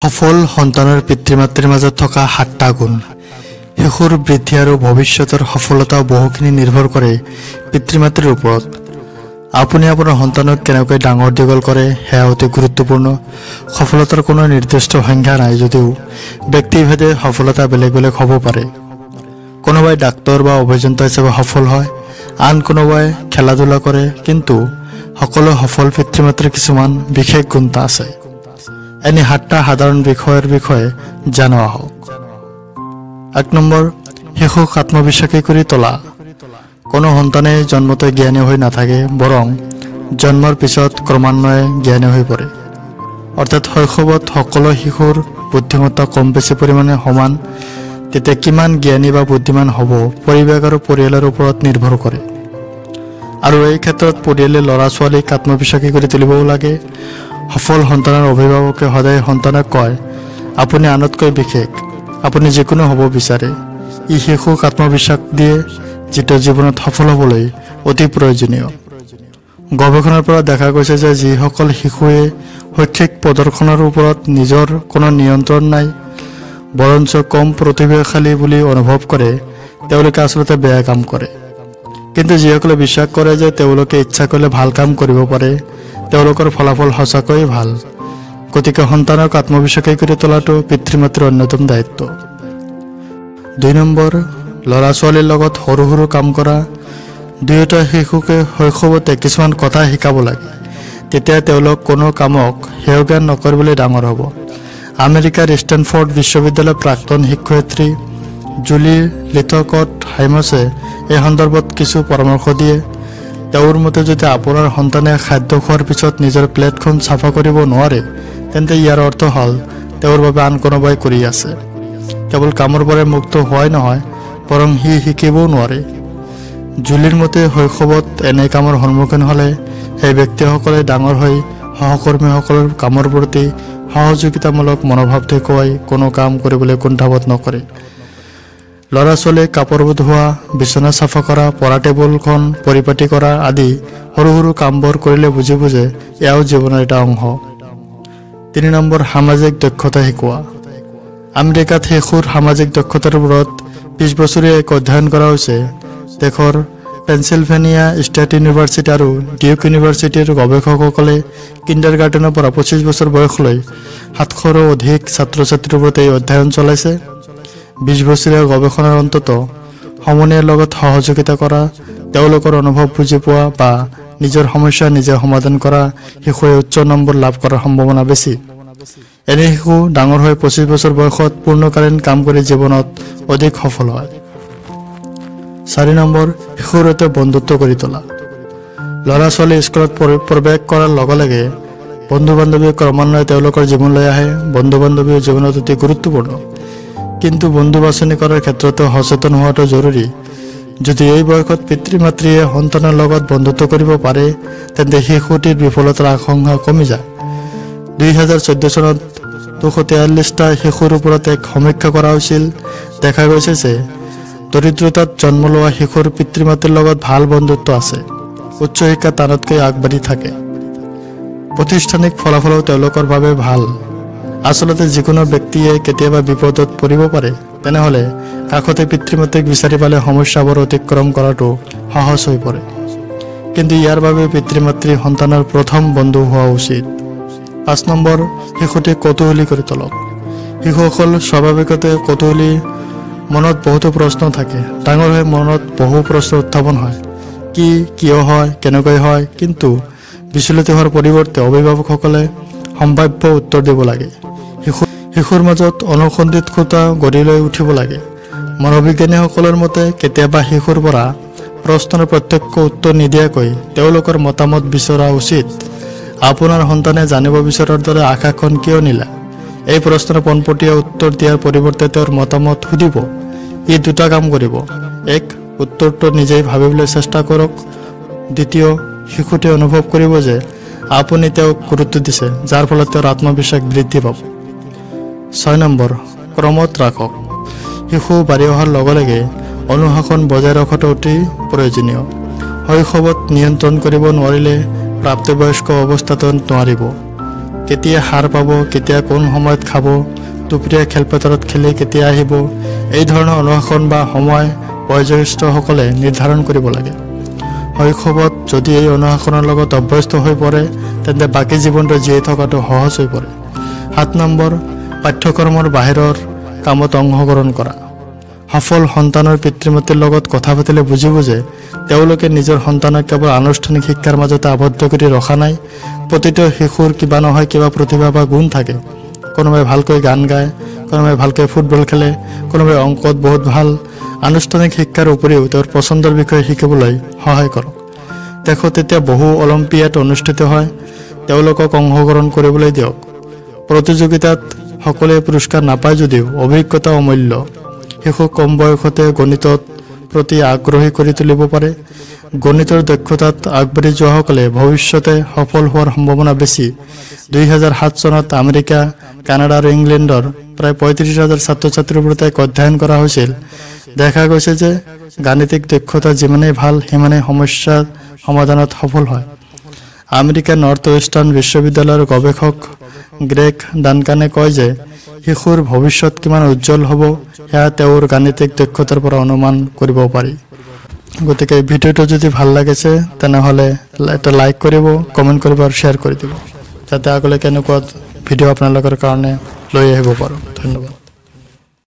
সফল সন্তানৰ পিতৃ-মাতৃৰ মাজত থকা ৭টা গুণ। শিশুৰ বৃদ্ধি আৰু ভৱিষ্যতৰ সফলতা বহুখিনি নিৰ্ভৰ কৰে পিতৃ-মাতৃৰ ওপৰত। আপুনি আপোনাৰ সন্তানক কেনেকৈ ডাঙৰ দীঘল কৰে সেয়া অতি গুৰুত্বপূৰ্ণ। সফলতাৰ কোনো নিৰ্দিষ্ট সংখ্যা নাই যদিও ব্যক্তিভেদে সফলতা বেলেগ বেলেগ হ'ব পাৰে। কোনোবাই ডাক্তৰ বা অভিযন্তা হিচাপে সফল হয়, আন কোনোবাই খেলা-ধূলা কৰে, কিন্তু সকলো সফল পিতৃ-মাতৃৰ কিছুমান বিশেষ গুণ আছে। এনে ৭টা সাধাৰণ বিষয়ৰ বিষয়ে জানো আহক। ১ নম্বৰ, শিশুক আত্মবিশ্বাসী কৰি তোলা। কোনো সন্তানে জন্মতে জ্ঞানী হৈ নাথাকে, বৰং জন্মৰ পিছত ক্ৰমান্বয়ে জ্ঞানী হৈ পৰে। অৰ্থাৎ শৈশৱত সকলো শিশুৰ বুদ্ধিমত্তা কম বেছি পৰিমাণে সমান। তেতিয়া কিমান জ্ঞানী বা বুদ্ধিমান হ'ব পৰিৱেশ আৰু পৰিয়ালৰ ওপৰত নিৰ্ভৰ কৰে। আৰু এই ক্ষেত্ৰত পৰিয়ালে ল'ৰা-ছোৱালীক আত্মবিশ্বাসী কৰি তুলিবও লাগে। সফল সন্তানৰ অভিভাৱকে সদায় সন্তানক কয়, আপুনি আনতকৈ বিশেষ, আপুনি যিকোনো হ'ব বিচাৰে। ই শিশুক আত্মবিশ্বাস দিয়ে, যিটো জীৱনত সফল হ'বলৈ অতি প্ৰয়োজনীয়। গৱেষণাৰ পৰা দেখা গৈছে যে যিসকল শিশুৱে শৈক্ষিক প্ৰদৰ্শনৰ ওপৰত নিজৰ কোনো নিয়ন্ত্ৰণ নাই, বৰঞ্চ কম প্ৰতিভাশালী বুলি অনুভৱ কৰে, তেওঁলোকে আচলতে বেয়া কাম কৰে। কিন্তু যিসকলে বিশ্বাস কৰে যে তেওঁলোকে ইচ্ছা কৰিলে ভাল কাম কৰিব পাৰে, তেওঁলোকৰ ফলাফল সঁচাকৈয়ে ভাল। গতিকে সন্তানক আত্মবিশ্বাসী কৰি তোলাটো পিতৃ-মাতৃৰ অন্যতম দায়িত্ব। ২ নম্বৰ, ল'ৰা-ছোৱালীৰ লগত সৰু সৰু কাম কৰা। দুয়োটা শিশুকে শৈশৱতে কিছুমান কথা শিকাব লাগে, তেতিয়া তেওঁলোক কোনো কামক হেয় জ্ঞান নকৰিবলৈ ডাঙৰ হ'ব। আমেৰিকাৰ ষ্টেনফৰ্ড বিশ্ববিদ্যালয়ৰ প্ৰাক্তন শিক্ষয়িত্ৰী জুলি লিথকট হাইমছে এই সন্দৰ্ভত কিছু পৰামৰ্শ দিয়ে। তেওঁৰ মতে যদি আপোনাৰ সন্তানে খাদ্য খোৱাৰ পিছত নিজৰ প্লেটখন চাফা কৰিব নোৱাৰে, তেন্তে ইয়াৰ অৰ্থ হ'ল তেওঁৰ বাবে আন কোনোবাই কৰি আছে। কেৱল কামৰ পৰা মুক্ত হোৱাই নহয়, বৰং সি শিকিবও নোৱাৰে। জুলিৰ মতে শৈশৱত এনে কামৰ সন্মুখীন হ'লে সেই ব্যক্তিসকলে ডাঙৰ হৈ সহকৰ্মীসকলৰ কামৰ প্ৰতি সহযোগিতামূলক মনোভাৱ দেখুৱাই কোনো কাম কৰিবলৈ কুণ্ঠাবোধ নকৰে। ল'ৰা-ছোৱালীক কাপোৰ ধোৱা, বিচনা চাফা কৰা, পঢ়া টেবুলখন পৰিপাটি কৰা আদি সৰু সৰু কামবোৰ কৰিলে বুজিব যে এয়াও জীৱনৰ এটা অংশ। ৩ নম্বৰ, সামাজিক দক্ষতা শিকোৱা। আমেৰিকাত শিশুৰ সামাজিক দক্ষতাৰ ওপৰত ২০ বছৰীয়া এক অধ্যয়ন কৰা হৈছে। দেশৰ পেনচিলভেনিয়া ষ্টেট ইউনিভাৰ্চিটি আৰু ডিউক ইউনিভাৰ্চিটিৰ গৱেষকসকলে কিণ্ডাৰগাৰ্টেনৰ পৰা ২৫ বছৰ বয়সলৈ ৭০০ৰো অধিক ছাত্ৰ-ছাত্ৰীৰ ওপৰত এই অধ্যয়ন চলাইছে। ২০ বছৰীয়া গৱেষণাৰ অন্তত সমনীয়াৰ লগত সহযোগিতা কৰা, তেওঁলোকৰ অনুভৱ বুজি পোৱা বা নিজৰ সমস্যা নিজে সমাধান কৰা শিশুৱে উচ্চ নম্বৰ লাভ কৰাৰ সম্ভাৱনা বেছি। এনে শিশু ডাঙৰ হৈ ২৫ বছৰ বয়সত পূৰ্ণকালীন কাম কৰি জীৱনত অধিক সফল হয়। ৪ নম্বৰ, শিশুৰ সৈতে বন্ধুত্ব কৰি তোলা। ল'ৰা-ছোৱালী স্কুলত প্ৰৱেশ কৰাৰ লগে লগে বন্ধু-বান্ধৱীয়ে ক্ৰমান্বয়ে তেওঁলোকৰ জীৱনলৈ আহে। বন্ধু-বান্ধৱীৰ জীৱনত অতি গুৰুত্বপূৰ্ণ, কিন্তু বন্ধু বাছনি কৰাৰ ক্ষেত্ৰতো সচেতন হোৱাটো জৰুৰী। যদি এই বয়সত পিতৃ-মাতৃয়ে সন্তানৰ লগত বন্ধুত্ব কৰিব পাৰে, তেন্তে শিশুটিৰ বিফলতাৰ আশংকা কমি যায়। ২০১৪ চনত ২৪৩টা শিশুৰ ওপৰত এক সমীক্ষা কৰা হৈছিল। দেখা গৈছে যে দৰিদ্ৰতাত জন্ম লোৱা শিশুৰ পিতৃ-মাতৃৰ লগত ভাল বন্ধুত্ব আছে, উচ্চ শিক্ষাত আনতকৈ আগবাঢ়ি থাকে, প্ৰতিষ্ঠানিক ফলাফলো তেওঁলোকৰ বাবে ভাল। আচলতে যিকোনো ব্যক্তিয়ে কেতিয়াবা বিপদত পৰিব পাৰে, তেনেহ'লে কাষতে পিতৃ-মাতৃক বিচাৰি পালে সমস্যাবোৰ অতিক্ৰম কৰাটো সহজ হৈ পৰে। কিন্তু ইয়াৰ বাবে পিতৃ-মাতৃ সন্তানৰ প্ৰথম বন্ধু হোৱা উচিত। ৫ নম্বৰ, শিশুটিক কৌতূহলী কৰি তোলক। শিশুসকল স্বাভাৱিকতে কৌতূহলী, মনত বহুতো প্ৰশ্ন থাকে। ডাঙৰ হৈ মনত বহু প্ৰশ্ন উত্থাপন হয়, কি, কিয় হয়, কেনেকৈ হয়। কিন্তু বিচলিত হোৱাৰ পৰিৱৰ্তে অভিভাৱকসকলে সম্ভাৱ্য উত্তৰ দিব লাগে। শিশুৰ মাজত অনুসন্ধিৎসুতা গঢ়ি লৈ উঠিব লাগে। মনোবিজ্ঞানীসকলৰ মতে কেতিয়াবা শিশুৰ পৰা প্ৰশ্নৰ প্ৰত্যক্ষ উত্তৰ নিদিয়াকৈ তেওঁলোকৰ মতামত বিচৰা উচিত। আপোনাৰ সন্তানে জানিব বিচৰাৰ দৰে আকাশখন কিয় নীলা? এই প্ৰশ্নৰ পোনপটীয়া উত্তৰ দিয়াৰ পৰিৱৰ্তে তেওঁৰ মতামত সুধিব। ই ২টা কাম কৰিব। ১, উত্তৰটো নিজেই ভাবিবলৈ চেষ্টা কৰক। ২, শিশুটিয়ে অনুভৱ কৰিব যে আপুনি তেওঁক গুৰুত্ব দিছে, যাৰ ফলত তেওঁৰ আত্মবিশ্বাস বৃদ্ধি পাব। ৬ নম্বৰ, ক্ৰমত ৰাখক। শিশু বাঢ়ি অহাৰ লগে লগে অনুশাসন বজাই ৰখাটো অতি প্ৰয়োজনীয়। শৈশৱত নিয়ন্ত্ৰণ কৰিব নোৱাৰিলে প্ৰাপ্তবয়স্ক অৱস্থাতো নোৱাৰিব। কেতিয়া হাৰ পাব, কেতিয়া কোন সময়ত খাব, দুপৰীয়া খেলপথাৰত খেলি কেতিয়া আহিব, এই ধৰণৰ অনুশাসন বা সময় বয়োজ্যেষ্ঠসকলে নিৰ্ধাৰণ কৰিব লাগে। শৈশৱত যদি এই অনুশাসনৰ লগত অভ্যস্ত হৈ পৰে তেন্তে বাকী জীৱনটো জীয়াই থকাটো সহজ হৈ পৰে। 7 নম্বৰ, পাঠ্যক্ৰমৰ বাহিৰৰ কামত অংশগ্ৰহণ কৰা। সফল সন্তানৰ পিতৃ মাতৃৰ লগত কথা পাতিলে বুজিব যে তেওঁলোকে নিজৰ সন্তানক কেৱল আনুষ্ঠানিক শিক্ষাৰ মাজতে আবদ্ধ কৰি ৰখা নাই। প্ৰতিটো শিশুৰ কিবা নহয় কিবা প্ৰতিভা বা গুণ থাকে। কোনোবাই ভালকৈ গান গায়, কোনোবাই ভালকৈ ফুটবল খেলে, কোনোবাই অংকত বহুত ভাল। আনুষ্ঠানিক শিক্ষাৰ উপৰিও তেওঁৰ পচন্দৰ বিষয়ে শিকিবলৈ সহায় কৰক। দেশত এতিয়া বহু অলিম্পিয়াড অনুষ্ঠিত হয়, তেওঁলোকক অংশগ্ৰহণ কৰিবলৈ দিয়ক। প্ৰতিযোগিতাত সকলোৱে পুৰস্কাৰ নাপায় যদিও অভিজ্ঞতা অমূল্য। শিশুক কম বয়সতে গণিতৰ প্ৰতি আগ্ৰহী কৰি তুলিব পাৰে। গণিতৰ দক্ষতাত আগবাঢ়ি যোৱাসকলে ভৱিষ্যতে সফল হোৱাৰ সম্ভাৱনা বেছি। 2007 চনত আমেৰিকা, কানাডা আৰু ইংলেণ্ডৰ প্ৰায় 35,000 ছাত্ৰ ছাত্ৰীৰ ওপৰত এক অধ্যয়ন কৰা হৈছিল। দেখা গৈছে যে গাণিতিক দক্ষতা যিমানেই ভাল সিমানেই সমস্যাৰ সমাধানত সফল হয়। আমেৰিকাৰ নৰ্থ ৱেষ্টাৰ্ণ বিশ্ববিদ্যালয়ৰ গৱেষক গ্ৰেগ ডানকানে কয় যে শিশুৰ ভৱিষ্যত কিমান উজ্জ্বল হ'ব সেয়া তেওঁৰ গাণিতিক দক্ষতাৰ পৰা অনুমান কৰিব পাৰি। গতিকে ভিডিঅ'টো যদি ভাল লাগিছে তেনেহ'লে এটা লাইক কৰিব, কমেণ্ট কৰিব আৰু শ্বেয়াৰ কৰি দিব, যাতে আগলৈ কেনেকুৱা ভিডিঅ' আপোনালোকৰ কাৰণে লৈ আহিব পাৰোঁ। ধন্যবাদ।